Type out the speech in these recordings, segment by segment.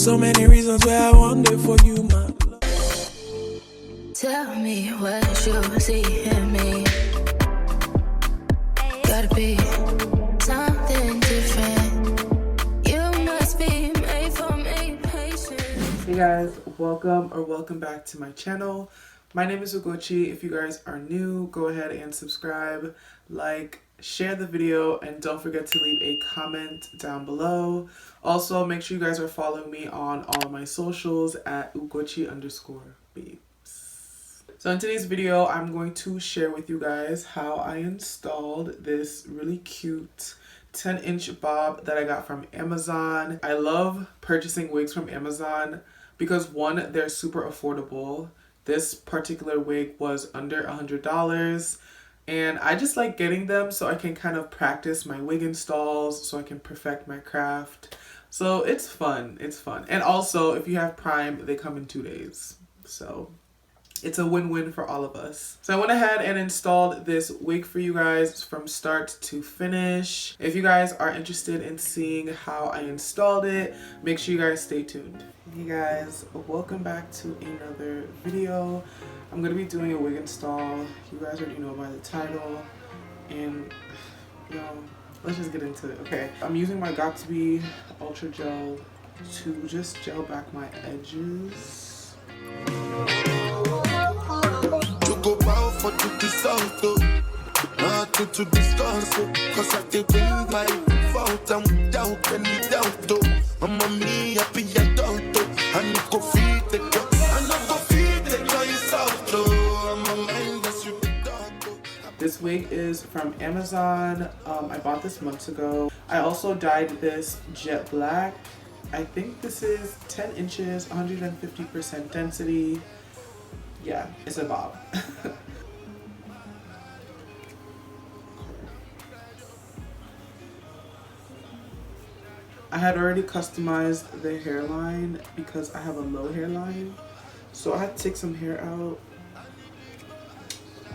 So many reasons why I wonder for you, my love. Tell me what you see in me. Gotta be something different. You must be made for me, patient. Hey guys, welcome back to my channel. My name is Ugochi. If you guys are new, go ahead and subscribe, like, share the video, and don't forget to leave a comment down below. Also, make sure you guys are following me on all of my socials at Ugochi_babes. So in today's video, I'm going to share with you guys how I installed this really cute 10-inch bob that I got from Amazon. I love purchasing wigs from Amazon because one, they're super affordable. This particular wig was under $100, and I just like getting them so I can kind of practice my wig installs, so I can perfect my craft. So it's fun, And also, if you have Prime, they come in 2 days. So it's a win-win for all of us. So I went ahead and installed this wig for you guys from start to finish. If you guys are interested in seeing how I installed it, make sure you guys stay tuned. Hey guys, welcome back to another video. I'm gonna be doing a wig install. You guys already know by the title. And let's just get into it. Okay, I'm using my Got2b Ultra Gel to just gel back my edges. Go bow for to dissolve though. Nothing to discuss, cause I did bring my fault. I'm without any doubt though. Mama me happy I don't though. I need to feed the girl. I know go feed the girl yourself though. I'm a man that's you though. This wig is from Amazon. I bought this months ago. I also dyed this jet black. I think this is 10 inches, 150% density. Yeah, it's a bob. I had already customized the hairline because I have a low hairline. So I had to take some hair out.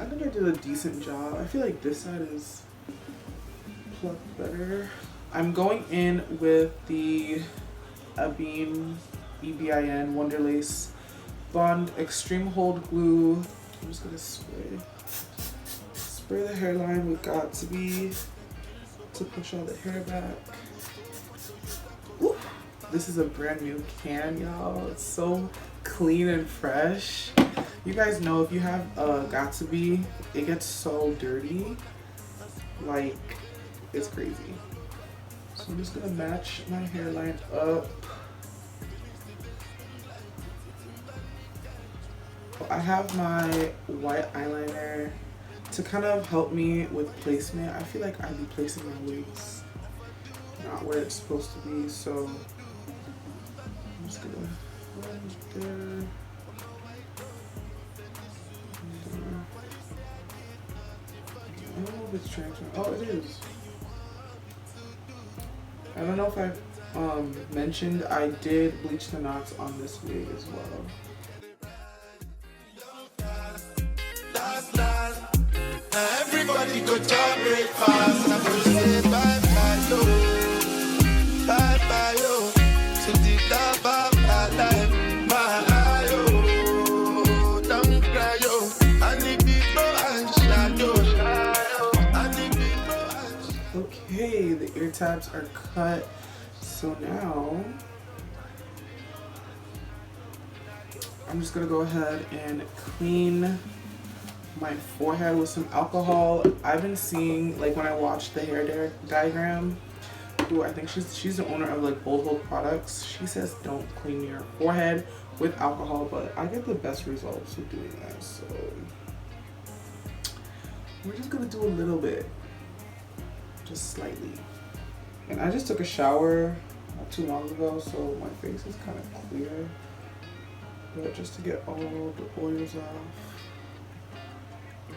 I think I did a decent job. I feel like this side is plucked better. I'm going in with the EBIN Wonderlace Bond Extreme Hold Glue. I'm just gonna spray the hairline with Got2b to push all the hair back. Woo. This is a brand new can, y'all. It's so clean and fresh. You guys know if you have Got2b, it gets so dirty. Like, it's crazy. So I'm just gonna match my hairline up. I have my white eyeliner to kind of help me with placement. I feel like I'd be placing my wigs not where it's supposed to be, so I'm just gonna go right there. I don't know if it's transparent. Oh, it is. I don't know if I've mentioned I did bleach the knots on this wig as well. Everybody go to breakfast. I'm gonna say bye bye yo, bye bye yo, to the love of my life, my yo. Don't cry yo, I need people and shadow. I need people and. Okay, the ear tabs are cut. So now I'm just gonna go ahead and clean my forehead with some alcohol. I've been seeing, like when I watched the hair diagram, who I think she's the owner of like Bold Hold products, she says don't clean your forehead with alcohol, but I get the best results with doing that. So we're just gonna do a little bit, just slightly. And I just took a shower not too long ago, so my face is kind of clear, but just to get all the oils off,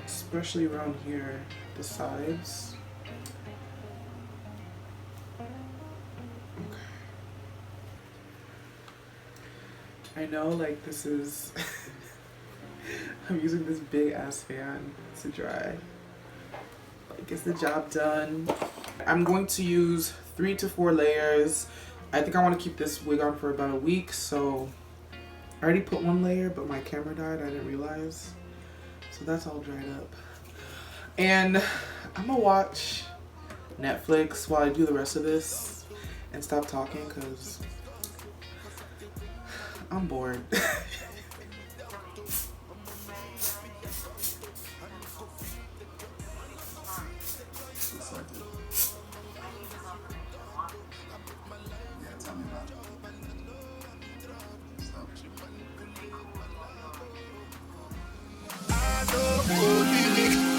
especially around here, the sides. Okay. I know, like, this is I'm using this big ass fan to dry. Like, gets the job done. I'm going to use 3 to 4 layers I think I want to keep this wig on for about a week, so I already put one layer, but my camera died. I didn't realize. So that's all dried up. And I'm gonna watch Netflix while I do the rest of this and stop talking because I'm bored.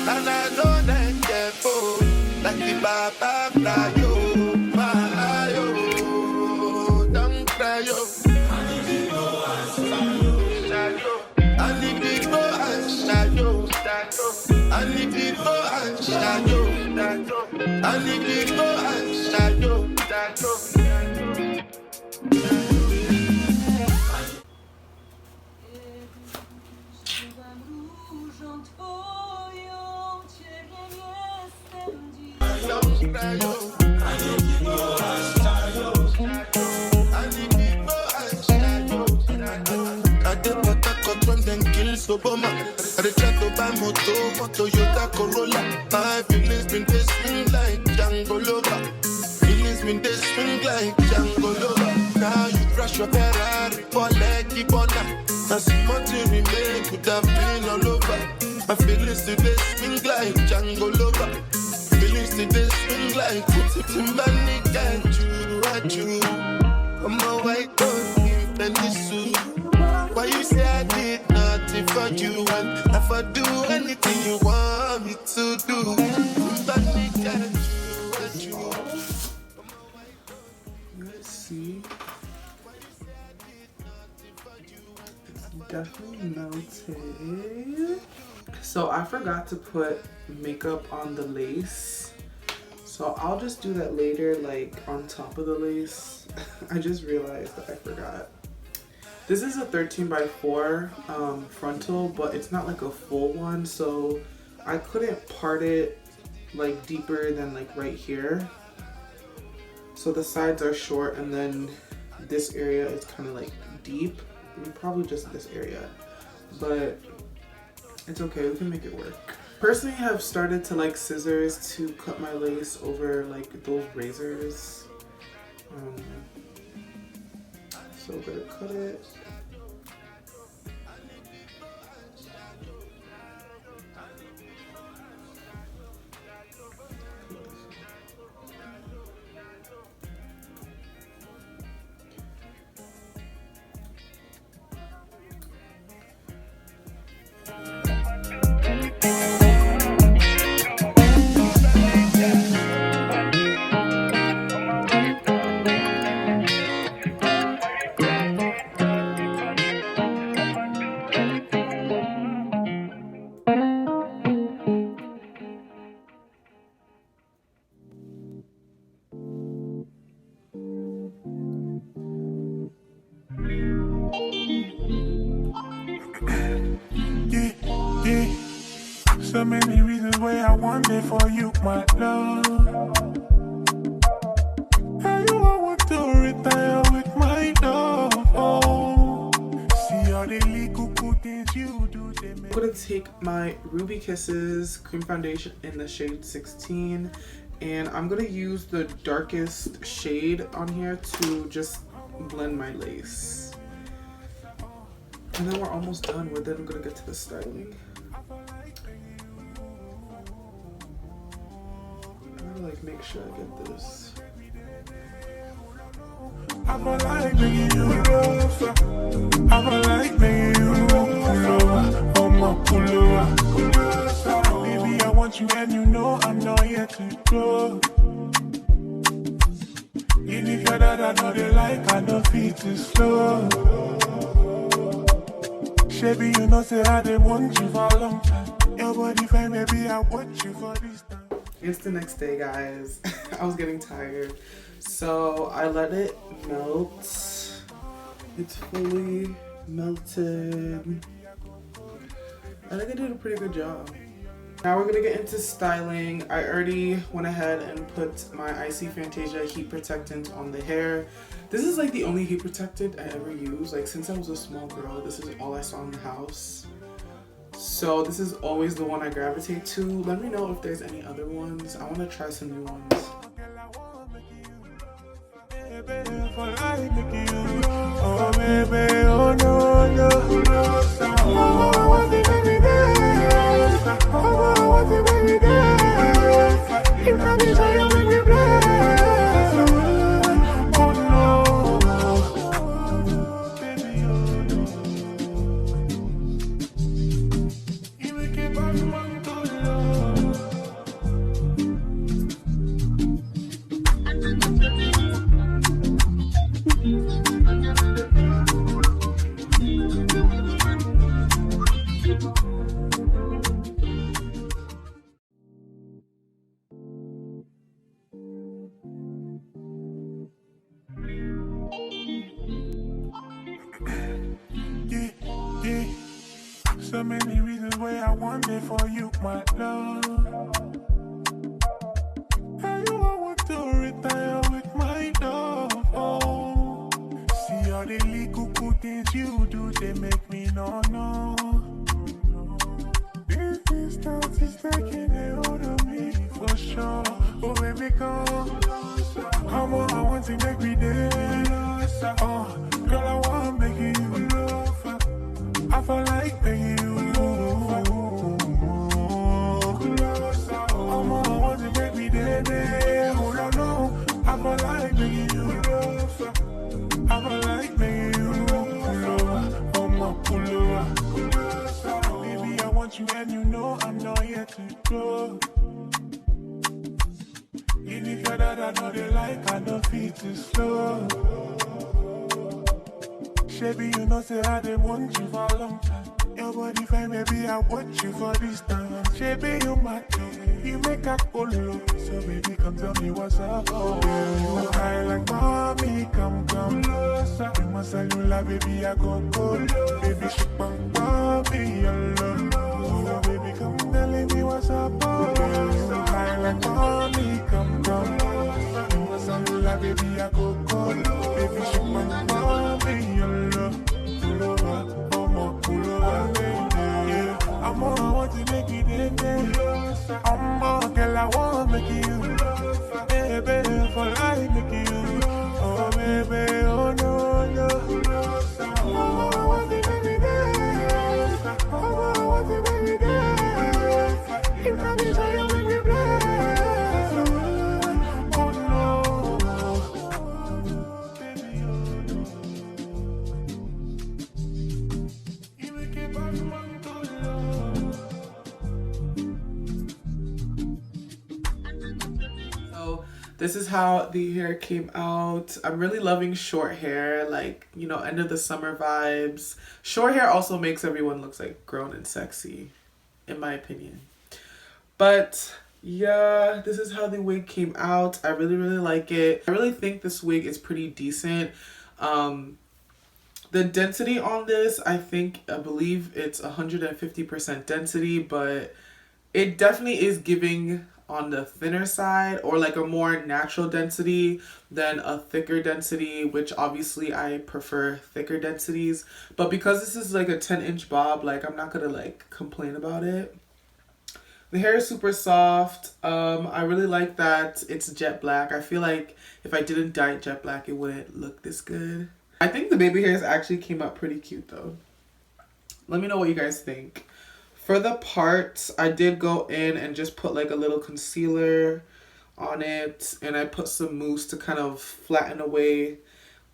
And I know that careful, like the Baba cry, yo, my yo, don't cry, yo. I need people and shadow, I need people and shadow, I need people and shadow, Obama, I try to buy moto, Toyota Corolla. My feelings been they swing like Django Lover. Feelings been they swing like Django Lover. Now you crash your Ferrari, for leggy bonner. That's money we make could have been all over. My feelings today swing like Django Lover. Feelings today swing like Timbani got you. I'm a white dog in Peninsu. Why you say I did nothing for you? And if I do anything you want me to do, Timbani got you. Let's see. It's definitely melted. So I forgot to put makeup on the lace. So I'll just do that later, like on top of the lace. I just realized that I forgot. This is a 13x4 frontal, but it's not like a full one, so I couldn't part it like deeper than like right here. So the sides are short, and then this area is kind of like deep. Probably just this area, but it's okay, we can make it work. Personally, I have started to like scissors to cut my lace over like those razors. So we're gonna cut it. So many reasons why I want it for you, my love. How you want to retire with my love? Oh, see all the little things you do. I'm gonna take my Ruby Kisses cream foundation in the shade 16, and I'm gonna use the darkest shade on here to just blend my lace. And then we're almost done. We're then gonna get to the styling. I'm gonna like make sure I get this. I'm like making you rough. I'm like making you rough. Pull over. Baby, I want you and you know I'm not yet to go. Even if you're that I know they like, I know feet too slow. Shabby, you know say I didn't want you for a long time. Your body fine, maybe I want you for this time. It's the next day, guys. I was getting tired, so I let it melt. It's fully melted. I think I did a pretty good job. Now we're gonna get into styling. I already went ahead and put my Icy Fantasia heat protectant on the hair. This is like the only heat protectant I ever use. Like since I was a small girl, this is all I saw in the house. So this is always the one I gravitate to. Let me know if there's any other ones. I want to try some new ones. Oh baby, oh no, no. Oh, I want it every day. Oh, I want it every day. You got me so you make me bless. Oh no, baby, oh no. You make it back from to love. Yeah. So many reasons why I want it for you, my love. And you want to retire with my love. Oh, see all the little things you do, they make me no. This distance is taking a hold of me for sure. Oh baby, come. Come on, I want to make me dance. Oh, girl, I want to make you love. I feel like making you closer. Come on, I want to make me dance. Oh no, I feel like making you closer. I feel like making you closer. Oh my closer. Baby, I want you and you know I'm not yet to go. Even if you're that I know they like, I know feet too slow. Baby, you know say I didn't want you for a long time. Your body fine, baby, I want you for this time. Baby, you matter, you make a cool look. So baby, come tell me what's up. Oh, you high like mommy, come closer. In my cellular, baby, I go cold. Baby, she bang me alone. Oh, baby, come tell me what's up. Oh, you high like mommy, come closer. In my cellular, baby, I go cold. Baby, she bang me alone. I'm all I want to make it in there. I'm all girl, I want to make you. Baby, for life, make you. Oh, baby, oh no. Oh, I want it every day. Oh, I want it every day. You got me so you make me bless. Oh no, baby, oh no. You make it back from this is how the hair came out. I'm really loving short hair, like, you know, end of the summer vibes. Short hair also makes everyone look like grown and sexy, in my opinion. But yeah, this is how the wig came out. I really like it. I really think this wig is pretty decent. The density on this, I believe it's 150% density, but it definitely is giving on the thinner side, or like a more natural density than a thicker density, which obviously I prefer thicker densities. But because this is like a 10-inch bob, like I'm not gonna like complain about it. The hair is super soft. I really like that it's jet black. I feel like if I didn't dye it jet black, it wouldn't look this good. I think the baby hairs actually came out pretty cute though. Let me know what you guys think. For the parts, I did go in and just put like a little concealer on it, and I put some mousse to kind of flatten away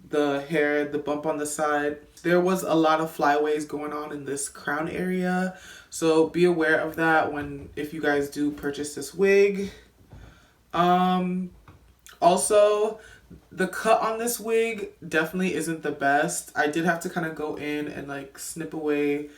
the hair, the bump on the side. There was a lot of flyaways going on in this crown area, so be aware of that if you guys do purchase this wig. Also, the cut on this wig definitely isn't the best. I did have to kind of go in and like snip away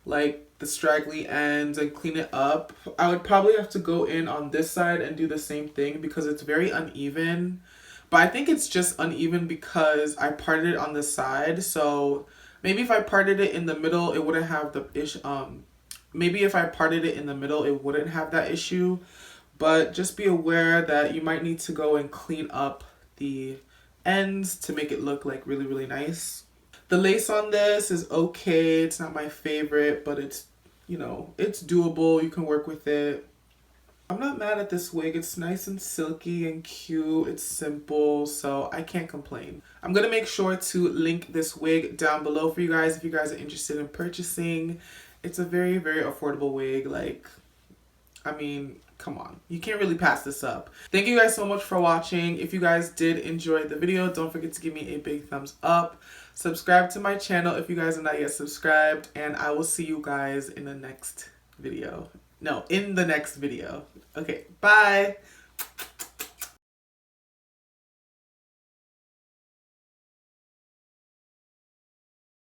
like the straggly ends and clean it up. I would probably have to go in on this side and do the same thing because it's very uneven. But I think it's just uneven because I parted it on the side. So maybe if I parted it in the middle, it wouldn't have Maybe if I parted it in the middle, it wouldn't have that issue. But just be aware that you might need to go and clean up the ends to make it look like really, really nice. The lace on this is okay. It's not my favorite, but it's, you know, it's doable. You can work with it. I'm not mad at this wig. It's nice and silky and cute. It's simple, so I can't complain. I'm going to make sure to link this wig down below for you guys if you guys are interested in purchasing. It's a very, very affordable wig. Like, I mean, come on. You can't really pass this up. Thank you guys so much for watching. If you guys did enjoy the video, don't forget to give me a big thumbs up. Subscribe to my channel if you guys are not yet subscribed, and I will see you guys in the next video. No, in the next video. Okay, bye.